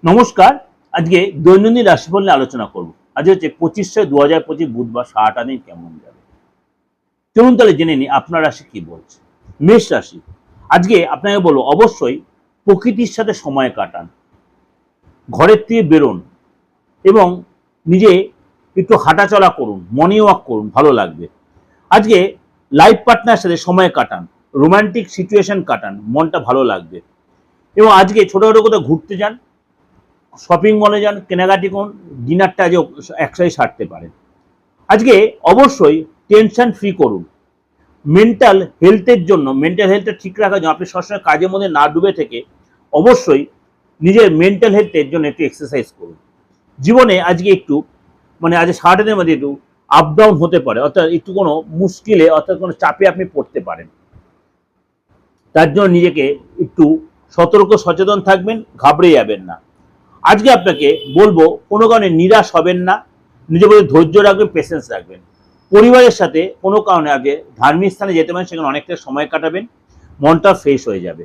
নমস্কার। আজকে দৈনন্দিন রাশিফল নিয়ে আলোচনা করব। আজ হচ্ছে 25/6/2025 বুধবার। সারাটা দিন কেমন যাবে চলুন তাহলে জেনে নিই আপনার রাশি কি বলছে। মেষ রাশি, আজকে আপনাকে বলবো অবশ্যই প্রকৃতির সাথে সময় কাটান, ঘরের থেকে বেরোন এবং নিজে একটু হাঁটাচলা করুন, মর্নিং ওয়াক করুন, ভালো লাগবে। আজকে লাইফ পার্টনারের সাথে সময় কাটান, রোমান্টিক সিচুয়েশন কাটান, মনটা ভালো লাগবে। এবং আজকে ছোটোখাটো কোথাও ঘুরতে যান, শপিং মলে যান, কেনাকাটি করুন, ডিনারটা আজ একসাথে সারতে পারেন। আজকে অবশ্যই টেনশন ফ্রি করুন। মেন্টাল হেলথটা ঠিক রাখার জন্য আপনি সবসময় কাজের মধ্যে না ডুবে থেকে অবশ্যই নিজের মেন্টাল হেলথের জন্য একটু এক্সারসাইজ করুন। জীবনে আজকে একটু আজ সারাটা দিনের মধ্যে একটু আপ ডাউন হতে পারে, অর্থাৎ একটু কোনো মুশকিলে অর্থাৎ কোনো চাপে আপনি পড়তে পারেন। তার জন্য নিজেকে একটু সতর্ক সচেতন থাকবেন, ঘাবড়ে যাবেন না। আজকে আপনাকে বলবো কোনো কারণে নিরাশ হবেন না, নিজের প্রতি ধৈর্য রাখবেন, পেশেন্স রাখবেন। পরিবারের সাথে কোনো কারণে আগে ধার্মিক স্থানে যেতে পারেন, সেখানে অনেকটা সময় কাটাবেন, মনটা ফ্রেশ হয়ে যাবে।